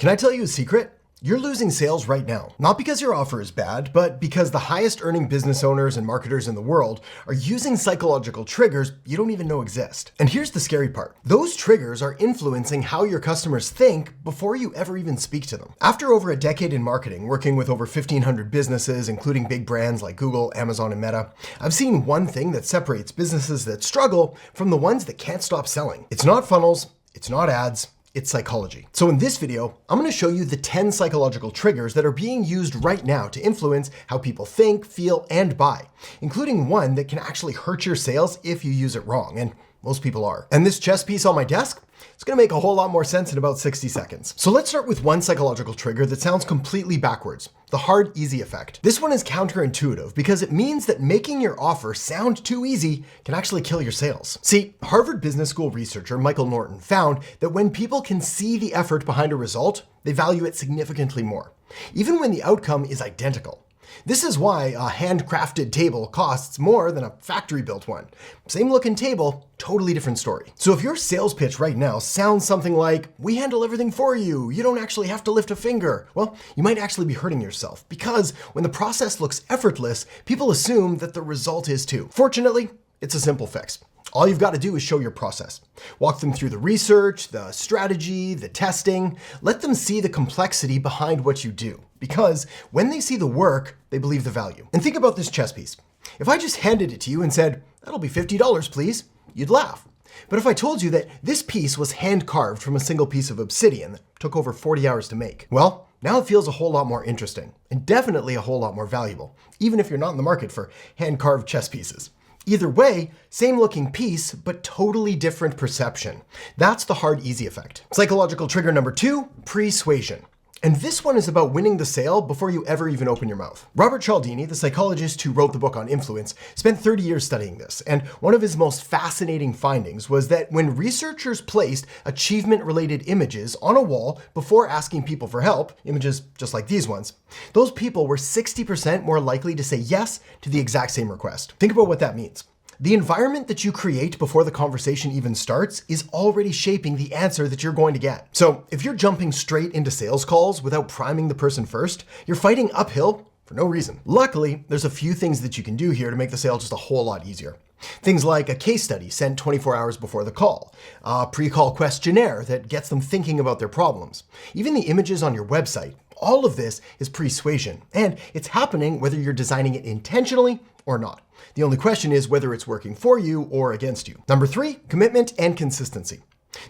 Can I tell you a secret? You're losing sales right now. Not because your offer is bad, but because the highest earning business owners and marketers in the world are using psychological triggers you don't even know exist. And here's the scary part. Those triggers are influencing how your customers think before you ever even speak to them. After over a decade in marketing, working with over 1,500 businesses, including big brands like Google, Amazon, and Meta, I've seen one thing that separates businesses that struggle from the ones that can't stop selling. It's not funnels, it's not ads, it's psychology. So in this video, I'm going to show you the 10 psychological triggers that are being used right now to influence how people think, feel, and buy, including one that can actually hurt your sales if you use it wrong, and most people are. And this chess piece on my desk, it's going to make a whole lot more sense in about 60 seconds. So let's start with one psychological trigger that sounds completely backwards, the hard, easy effect. This one is counterintuitive because it means that making your offer sound too easy can actually kill your sales. See, Harvard Business School researcher Michael Norton found that when people can see the effort behind a result, they value it significantly more, even when the outcome is identical. This is why a handcrafted table costs more than a factory-built one. Same looking table, totally different story. So if your sales pitch right now sounds something like, "We handle everything for you, you don't actually have to lift a finger," well, you might actually be hurting yourself, because when the process looks effortless, people assume that the result is too. Fortunately, it's a simple fix. All you've got to do is show your process. Walk them through the research, the strategy, the testing. Let them see the complexity behind what you do. Because when they see the work, they believe the value. And think about this chess piece. If I just handed it to you and said, "That'll be $50, please," you'd laugh. But if I told you that this piece was hand carved from a single piece of obsidian that took over 40 hours to make, well, now it feels a whole lot more interesting and definitely a whole lot more valuable, even if you're not in the market for hand carved chess pieces. Either way, same looking piece, but totally different perception. That's the hard, easy effect. Psychological trigger number 2, pre-suasion. And this one is about winning the sale before you ever even open your mouth. Robert Cialdini, the psychologist who wrote the book on influence, spent 30 years studying this. And one of his most fascinating findings was that when researchers placed achievement-related images on a wall before asking people for help, images just like these ones, those people were 60% more likely to say yes to the exact same request. Think about what that means. The environment that you create before the conversation even starts is already shaping the answer that you're going to get. So if you're jumping straight into sales calls without priming the person first, you're fighting uphill for no reason. Luckily, there's a few things that you can do here to make the sale just a whole lot easier. Things like a case study sent 24 hours before the call, a pre-call questionnaire that gets them thinking about their problems, even the images on your website. All of this is pre-suasion, and it's happening whether you're designing it intentionally or not. The only question is whether it's working for you or against you. Number 3, commitment and consistency.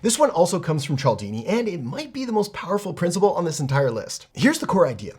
This one also comes from Cialdini, and it might be the most powerful principle on this entire list. Here's the core idea.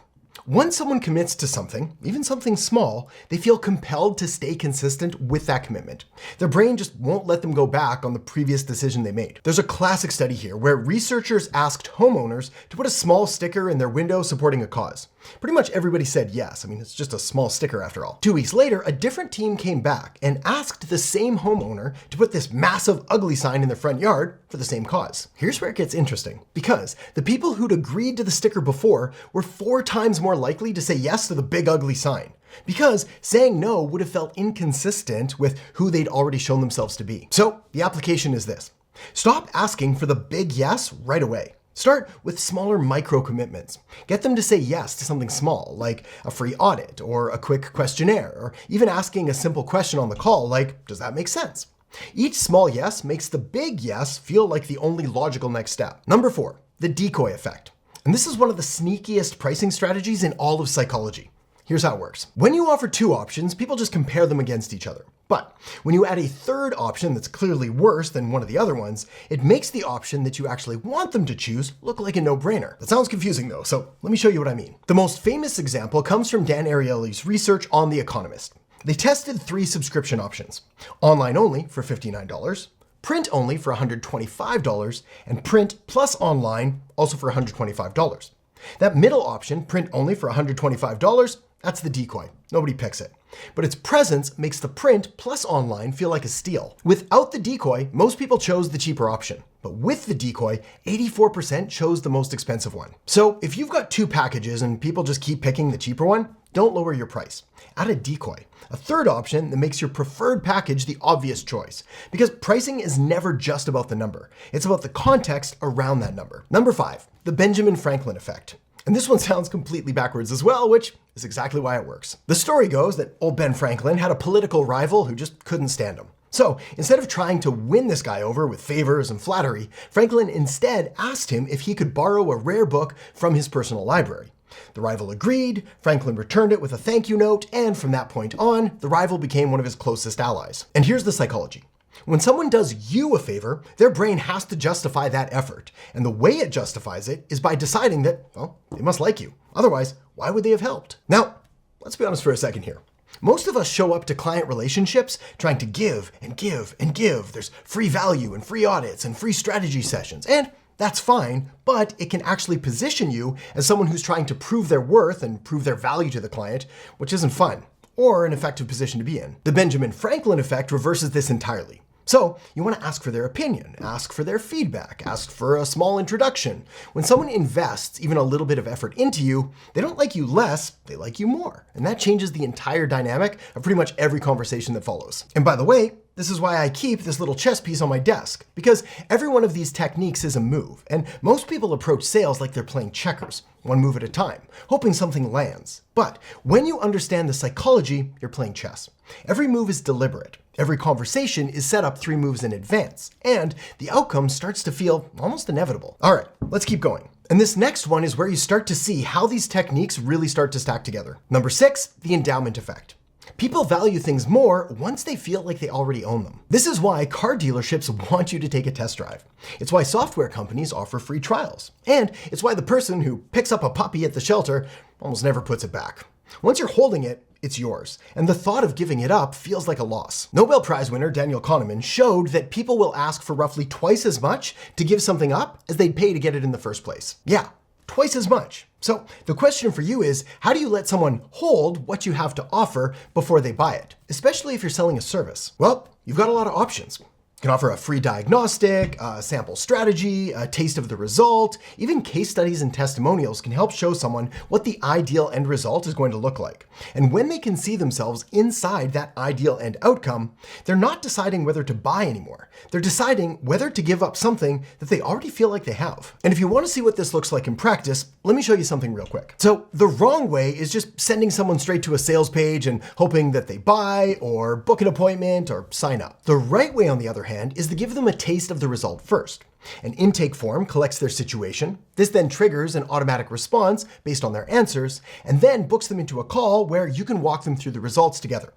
Once someone commits to something, even something small, they feel compelled to stay consistent with that commitment. Their brain just won't let them go back on the previous decision they made. There's a classic study here where researchers asked homeowners to put a small sticker in their window supporting a cause. Pretty much everybody said yes. I mean, it's just a small sticker after all. 2 weeks later, a different team came back and asked the same homeowner to put this massive ugly sign in their front yard for the same cause. Here's where it gets interesting, because the people who'd agreed to the sticker before were 4 times more likely to say yes to the big ugly sign, because saying no would have felt inconsistent with who they'd already shown themselves to be. So the application is this. Stop asking for the big yes right away. Start with smaller micro commitments. Get them to say yes to something small, like a free audit or a quick questionnaire, or even asking a simple question on the call like, "Does that make sense?" Each small yes makes the big yes feel like the only logical next step. Number 4, the decoy effect. And this is one of the sneakiest pricing strategies in all of psychology. Here's how it works. When you offer 2 options, people just compare them against each other. But when you add a third option that's clearly worse than one of the other ones, it makes the option that you actually want them to choose look like a no-brainer. That sounds confusing though, so let me show you what I mean. The most famous example comes from Dan Ariely's research on The Economist. They tested 3 subscription options: online only for $59, print only for $125, and print plus online also for $125. That middle option, print only for $125, That's the decoy. Nobody picks it. But its presence makes the print plus online feel like a steal. Without the decoy, most people chose the cheaper option. But with the decoy, 84% chose the most expensive one. So if you've got two packages and people just keep picking the cheaper one, don't lower your price. Add a decoy, a third option that makes your preferred package the obvious choice. Because pricing is never just about the number. It's about the context around that number. Number 5, the Benjamin Franklin effect. And this one sounds completely backwards as well, which is exactly why it works. The story goes that old Ben Franklin had a political rival who just couldn't stand him. So instead of trying to win this guy over with favors and flattery, Franklin instead asked him if he could borrow a rare book from his personal library. The rival agreed, Franklin returned it with a thank you note, and from that point on, the rival became one of his closest allies. And here's the psychology. When someone does you a favor, their brain has to justify that effort. And the way it justifies it is by deciding that, well, they must like you. Otherwise, why would they have helped? Now, let's be honest for a second here. Most of us show up to client relationships trying to give and give and give. There's free value and free audits and free strategy sessions. And that's fine, but it can actually position you as someone who's trying to prove their worth and prove their value to the client, which isn't fun or an effective position to be in. The Benjamin Franklin effect reverses this entirely. So you want to ask for their opinion, ask for their feedback, ask for a small introduction. When someone invests even a little bit of effort into you, they don't like you less, they like you more. And that changes the entire dynamic of pretty much every conversation that follows. And by the way, this is why I keep this little chess piece on my desk, because every one of these techniques is a move, and most people approach sales like they're playing checkers, one move at a time, hoping something lands. But when you understand the psychology, you're playing chess. Every move is deliberate. Every conversation is set up 3 moves in advance, and the outcome starts to feel almost inevitable. All right, let's keep going. And this next one is where you start to see how these techniques really start to stack together. Number 6, the endowment effect. People value things more once they feel like they already own them. This is why car dealerships want you to take a test drive. It's why software companies offer free trials. And it's why the person who picks up a puppy at the shelter almost never puts it back. Once you're holding it, it's yours. And the thought of giving it up feels like a loss. Nobel Prize winner Daniel Kahneman showed that people will ask for roughly twice as much to give something up as they'd pay to get it in the first place. Yeah, twice as much. So the question for you is, how do you let someone hold what you have to offer before they buy it? Especially if you're selling a service. Well, you've got a lot of options. You can offer a free diagnostic, a sample strategy, a taste of the result. Even case studies and testimonials can help show someone what the ideal end result is going to look like. And when they can see themselves inside that ideal end outcome, they're not deciding whether to buy anymore. They're deciding whether to give up something that they already feel like they have. And if you want to see what this looks like in practice, let me show you something real quick. So the wrong way is just sending someone straight to a sales page and hoping that they buy or book an appointment or sign up. The right way, on the other hand, is to give them a taste of the result first. An intake form collects their situation. This then triggers an automatic response based on their answers, and then books them into a call where you can walk them through the results together.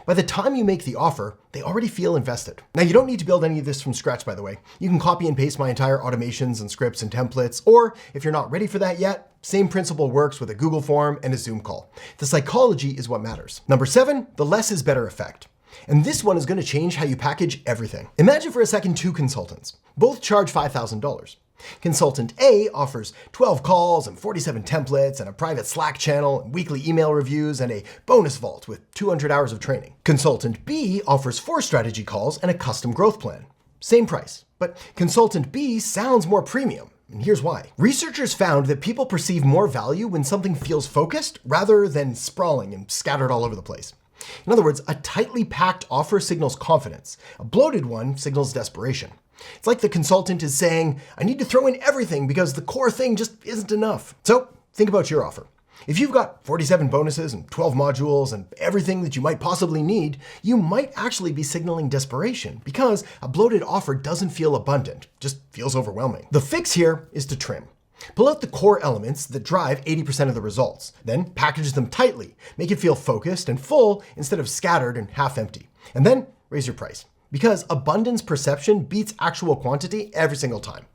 By the time you make the offer, they already feel invested. Now, you don't need to build any of this from scratch, by the way. You can copy and paste my entire automations and scripts and templates, or if you're not ready for that yet, same principle works with a Google form and a Zoom call. The psychology is what matters. Number 7, the less is better effect. And this one is going to change how you package everything. Imagine for a second 2 consultants. Both charge $5,000. Consultant A offers 12 calls and 47 templates and a private Slack channel and weekly email reviews and a bonus vault with 200 hours of training. Consultant B offers 4 strategy calls and a custom growth plan. Same price, but Consultant B sounds more premium. And here's why. Researchers found that people perceive more value when something feels focused rather than sprawling and scattered all over the place. In other words, a tightly packed offer signals confidence. A bloated one signals desperation. It's like the consultant is saying, I need to throw in everything because the core thing just isn't enough. So think about your offer. If you've got 47 bonuses and 12 modules and everything that you might possibly need, you might actually be signaling desperation because a bloated offer doesn't feel abundant, just feels overwhelming. The fix here is to trim. Pull out the core elements that drive 80% of the results, then package them tightly, make it feel focused and full instead of scattered and half empty. And then raise your price, because abundance perception beats actual quantity every single time.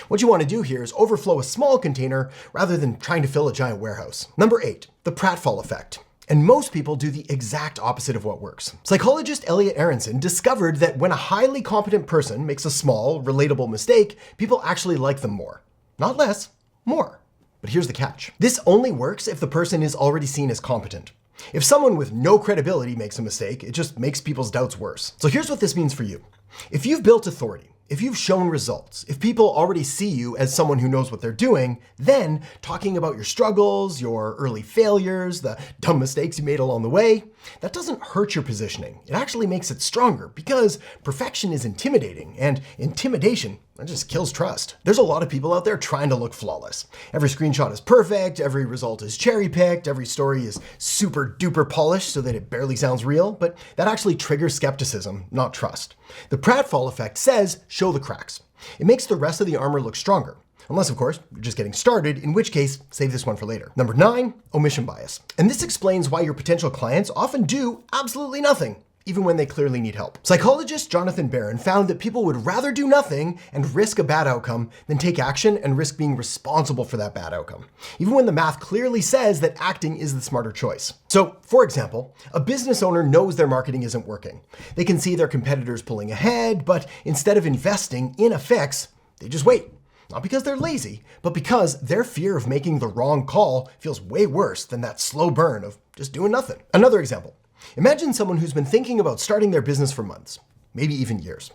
What you want to do here is overflow a small container rather than trying to fill a giant warehouse. Number 8, the Prattfall effect. And most people do the exact opposite of what works. Psychologist Elliot Aronson discovered that when a highly competent person makes a small, relatable mistake, people actually like them more. Not less, more. But here's the catch. This only works if the person is already seen as competent. If someone with no credibility makes a mistake, it just makes people's doubts worse. So here's what this means for you. If you've built authority, if you've shown results, if people already see you as someone who knows what they're doing, then talking about your struggles, your early failures, the dumb mistakes you made along the way, that doesn't hurt your positioning. It actually makes it stronger because perfection is intimidating, and intimidation, that just kills trust. There's a lot of people out there trying to look flawless. Every screenshot is perfect, every result is cherry-picked, every story is super duper polished so that it barely sounds real, but that actually triggers skepticism, not trust. The Prattfall effect says, show the cracks. It makes the rest of the armor look stronger. Unless, of course, you're just getting started, in which case, save this one for later. Number 9, omission bias. And this explains why your potential clients often do absolutely nothing, even when they clearly need help. Psychologist Jonathan Barron found that people would rather do nothing and risk a bad outcome than take action and risk being responsible for that bad outcome, even when the math clearly says that acting is the smarter choice. So, for example, a business owner knows their marketing isn't working. They can see their competitors pulling ahead, but instead of investing in a fix, they just wait. Not because they're lazy, but because their fear of making the wrong call feels way worse than that slow burn of just doing nothing. Another example. Imagine someone who's been thinking about starting their business for months, maybe even years.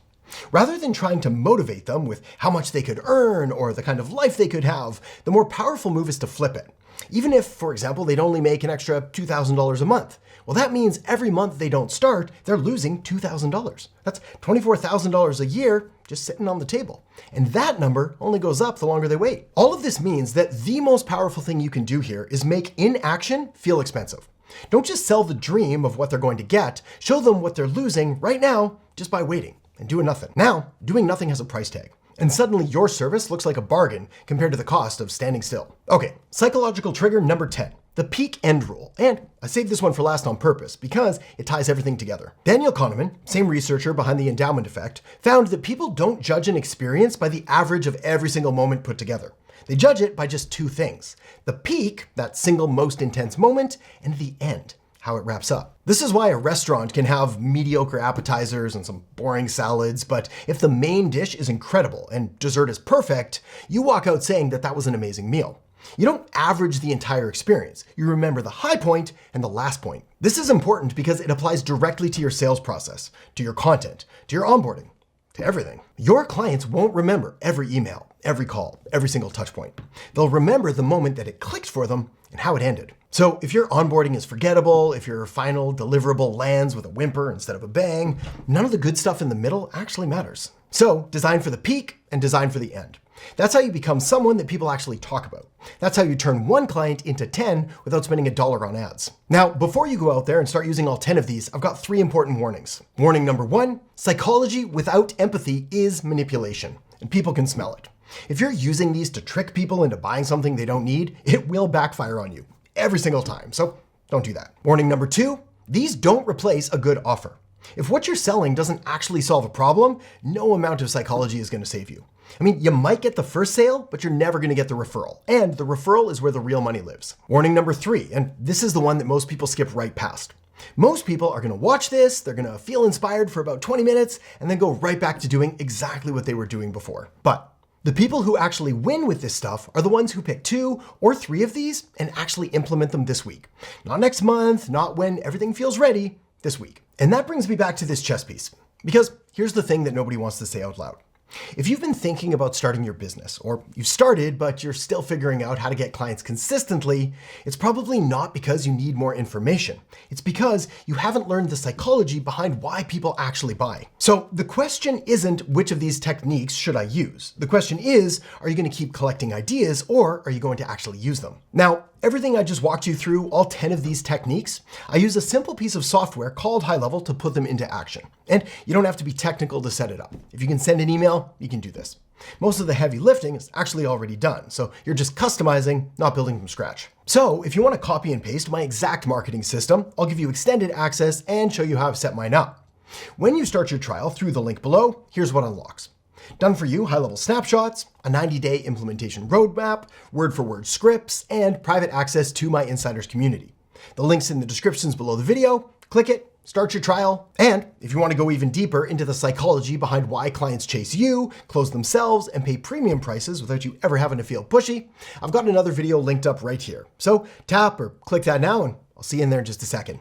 Rather than trying to motivate them with how much they could earn or the kind of life they could have, the more powerful move is to flip it. Even if, for example, they'd only make an extra $2,000 a month. Well, that means every month they don't start, they're losing $2,000. That's $24,000 a year just sitting on the table. And that number only goes up the longer they wait. All of this means that the most powerful thing you can do here is make inaction feel expensive. Don't just sell the dream of what they're going to get, show them what they're losing right now just by waiting and doing nothing. Now, doing nothing has a price tag. And suddenly your service looks like a bargain compared to the cost of standing still. Okay, psychological trigger number 10, the peak end rule. And I saved this one for last on purpose because it ties everything together. Daniel Kahneman, same researcher behind the endowment effect, found that people don't judge an experience by the average of every single moment put together. They judge it by just two things: the peak, that single most intense moment, and the end, how it wraps up. This is why a restaurant can have mediocre appetizers and some boring salads, but if the main dish is incredible and dessert is perfect, you walk out saying that that was an amazing meal. You don't average the entire experience. You remember the high point and the last point. This is important because it applies directly to your sales process, to your content, to your onboarding, to everything. Your clients won't remember every email, every call, every single touch point. They'll remember the moment that it clicked for them and how it ended. So if your onboarding is forgettable, if your final deliverable lands with a whimper instead of a bang, none of the good stuff in the middle actually matters. So design for the peak and design for the end. That's how you become someone that people actually talk about. That's how you turn one client into 10 without spending $1 on ads. Now, before you go out there and start using all 10 of these, I've got 3 important warnings. Warning number 1, psychology without empathy is manipulation, and people can smell it. If you're using these to trick people into buying something they don't need, it will backfire on you every single time, so don't do that. Warning number 2, these don't replace a good offer. If what you're selling doesn't actually solve a problem, no amount of psychology is going to save you. I mean, you might get the first sale, but you're never going to get the referral. And the referral is where the real money lives. Warning number 3, and this is the one that most people skip right past. Most people are going to watch this, they're going to feel inspired for about 20 minutes, and then go right back to doing exactly what they were doing before. But the people who actually win with this stuff are the ones who pick 2 or 3 of these and actually implement them this week. Not next month, not when everything feels ready, this week. And that brings me back to this chess piece. Because here's the thing that nobody wants to say out loud. If you've been thinking about starting your business, or you've started but you're still figuring out how to get clients consistently, it's probably not because you need more information. It's because you haven't learned the psychology behind why people actually buy. So the question isn't which of these techniques should I use? The question is, are you going to keep collecting ideas or are you going to actually use them? Now, everything I just walked you through, all 10 of these techniques, I use a simple piece of software called High Level to put them into action. And you don't have to be technical to set it up. If you can send an email, you can do this. Most of the heavy lifting is actually already done, so you're just customizing, not building from scratch. So if you want to copy and paste my exact marketing system, I'll give you extended access and show you how I've set mine up. When you start your trial through the link below, here's what unlocks. Done for you high-level snapshots, a 90-day implementation roadmap, word-for-word scripts, and private access to my insiders community. The link's in the descriptions below the video. Click it, start your trial, and if you want to go even deeper into the psychology behind why clients chase you, close themselves, and pay premium prices without you ever having to feel pushy, I've got another video linked up right here. So tap or click that now, and I'll I'll see you in there in just a second.